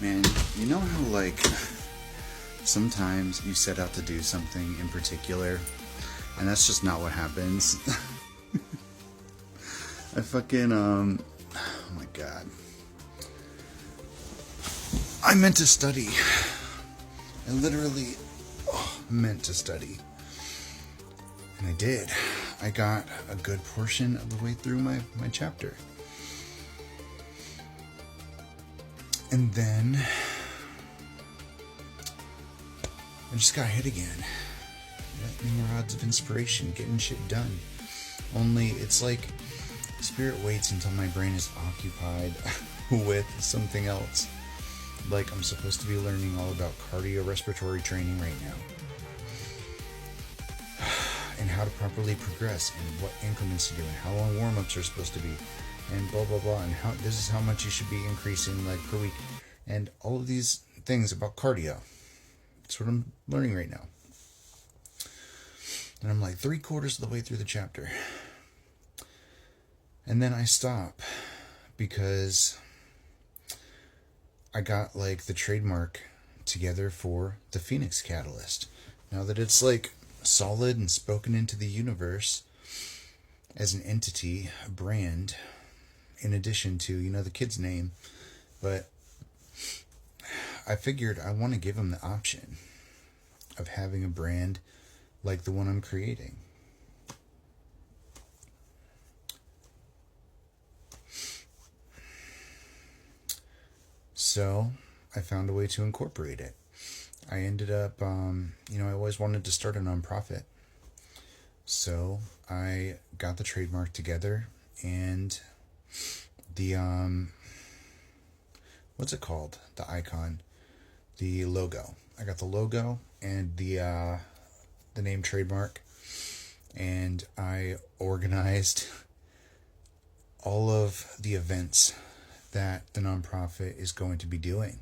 Man, you know how, like, sometimes you set out to do something in particular, and that's just not what happens? I fucking, oh my god. I meant to study. I literally meant to study. And I did. I got a good portion of the way through my chapter. And then I just got hit again. More odds of inspiration, getting shit done. Only it's like spirit waits until my brain is occupied with something else. Like I'm supposed to be learning all about cardiorespiratory training right now. And how to properly progress and what increments to do and how long warm-ups are supposed to be and blah blah blah and how this is how much you should be increasing like per week and all of these things about cardio. That's what I'm learning right now. And I'm like 3/4 of the way through the chapter. And then I stop because I got like the trademark together for the Phoenix Catalyst. Now that it's like solid and spoken into the universe as an entity, a brand, in addition to, the kid's name. But I figured I want to give him the option of having a brand like the one I'm creating. So I found a way to incorporate it. I ended up, I always wanted to start a nonprofit. So I got the trademark together and the, what's it called? The icon, the logo. I got the logo and the name trademark, and I organized all of the events that the nonprofit is going to be doing.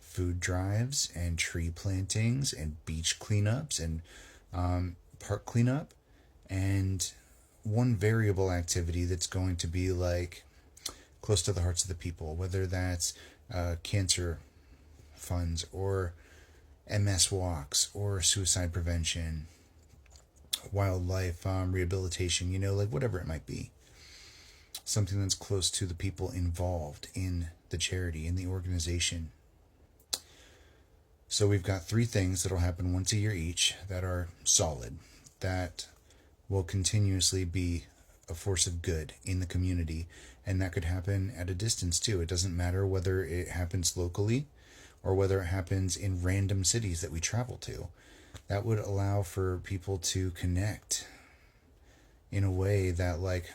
Food drives and tree plantings and beach cleanups and park cleanup, and one variable activity that's going to be like close to the hearts of the people, whether that's cancer funds or MS walks or suicide prevention, wildlife rehabilitation, like whatever it might be. Something that's close to the people involved in the charity, in the organization. So we've got 3 things that'll happen once a year each that are solid, that will continuously be a force of good in the community, and that could happen at a distance too. It doesn't matter whether it happens locally or whether it happens in random cities that we travel to. That would allow for people to connect in a way that like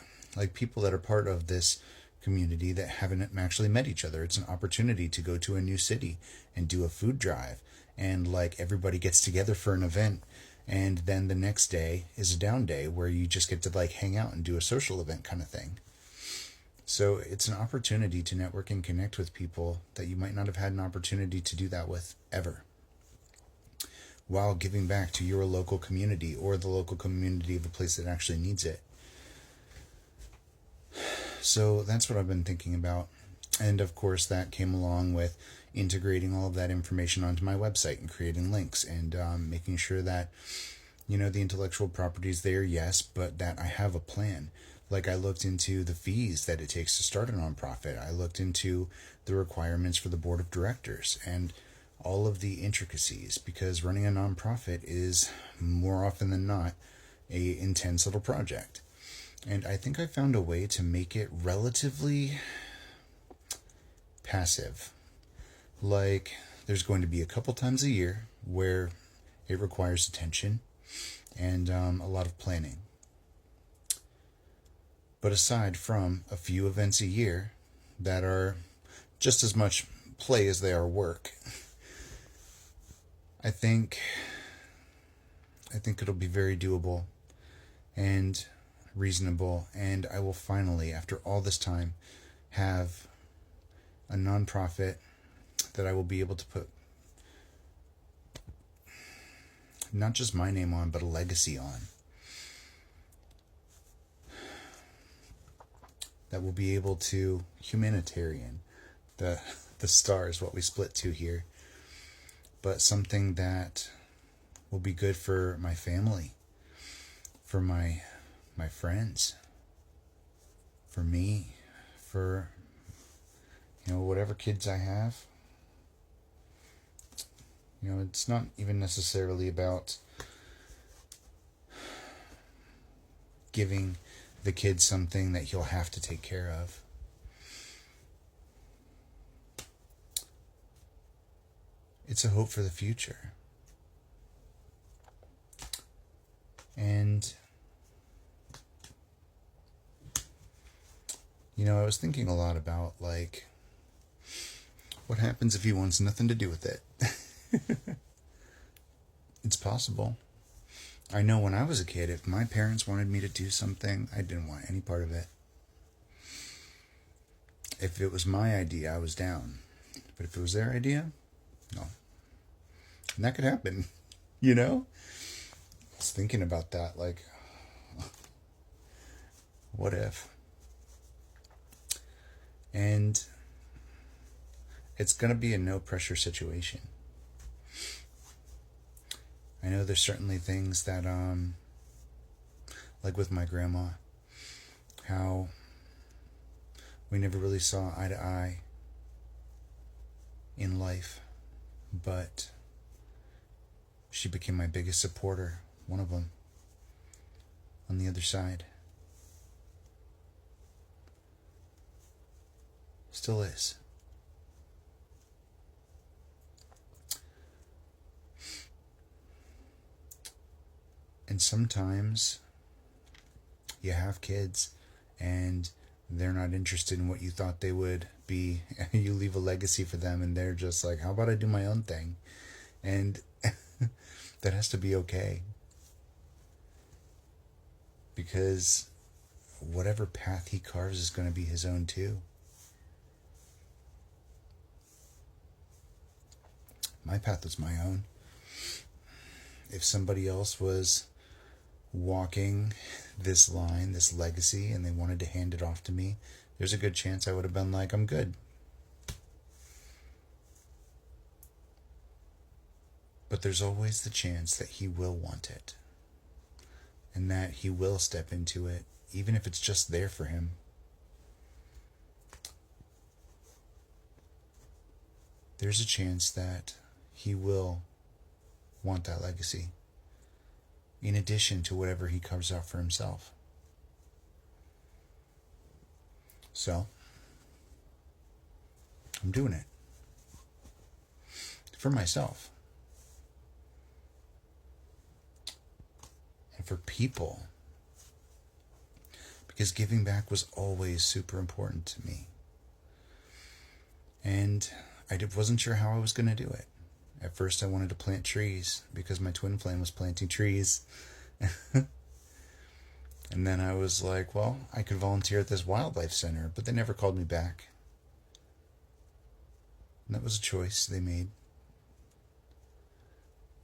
people that are part of this community that haven't actually met each other. It's an opportunity to go to a new city and do a food drive, and like everybody gets together for an event, and then the next day is a down day where you just get to like hang out and do a social event kind of thing. So it's an opportunity to network and connect with people that you might not have had an opportunity to do that with ever, while giving back to your local community or the local community of a place that actually needs it. So that's what I've been thinking about. And of course that came along with integrating all of that information onto my website and creating links and making sure that, the intellectual property is there, yes, but that I have a plan. Like I looked into the fees that it takes to start a nonprofit. I looked into the requirements for the board of directors and all of the intricacies, because running a nonprofit is more often than not a intense little project. And I think I found a way to make it relatively passive. Like, there's going to be a couple times a year where it requires attention and a lot of planning. But aside from a few events a year that are just as much play as they are work, I think it'll be very doable and reasonable, and I will finally, after all this time, have a nonprofit that I will be able to put not just my name on, but a legacy on. That will be able to humanitarian, the the stars, what we split to here, but something that will be good for my family, for my friends, for me, for whatever kids I have. It's not even necessarily about giving the kid something that he'll have to take care of. It's a hope for the future. And I was thinking a lot about what happens if he wants nothing to do with it. It's possible. I know when I was a kid, if my parents wanted me to do something, I didn't want any part of it. If it was my idea, I was down. But if it was their idea, no. And that could happen, I was thinking about that, what if? And it's going to be a no pressure situation. I know there's certainly things that, like with my grandma, how we never really saw eye to eye in life, but she became my biggest supporter, one of them, on the other side. Still is. And sometimes you have kids and they're not interested in what you thought they would be. You leave a legacy for them and they're just like, how about I do my own thing? And that has to be okay. Because whatever path he carves is going to be his own too. My path was my own. If somebody else was walking this line, this legacy, and they wanted to hand it off to me, there's a good chance I would have been like, I'm good. But there's always the chance that he will want it, and that he will step into it, even if it's just there for him. There's a chance that he will want that legacy, in addition to whatever he carves out for himself. So, I'm doing it. For myself. And for people. Because giving back was always super important to me. And I wasn't sure how I was going to do it. At first I wanted to plant trees because my twin flame was planting trees. And then I was like, well, I could volunteer at this wildlife center, but they never called me back. And that was a choice they made.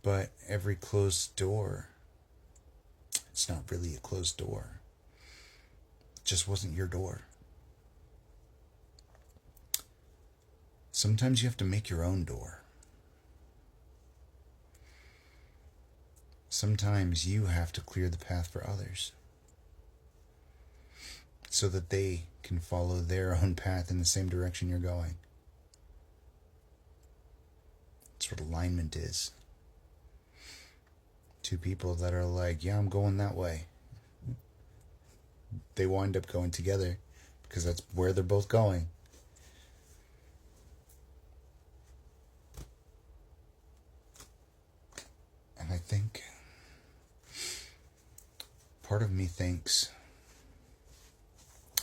But every closed door, it's not really a closed door. It just wasn't your door. Sometimes you have to make your own door. Sometimes you have to clear the path for others so that they can follow their own path in the same direction you're going. That's what alignment is. Two people that are like, yeah, I'm going that way. They wind up going together because that's where they're both going. And I think part of me thinks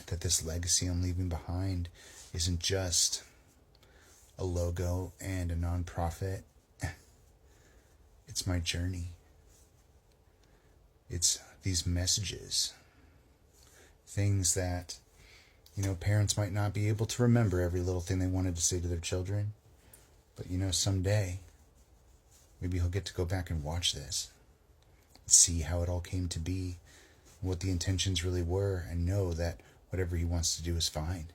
that this legacy I'm leaving behind isn't just a logo and a nonprofit. It's my journey. It's these messages. Things that, parents might not be able to remember every little thing they wanted to say to their children. But, someday, maybe he'll get to go back and watch this. See how it all came to be. What the intentions really were, and know that whatever he wants to do is fine.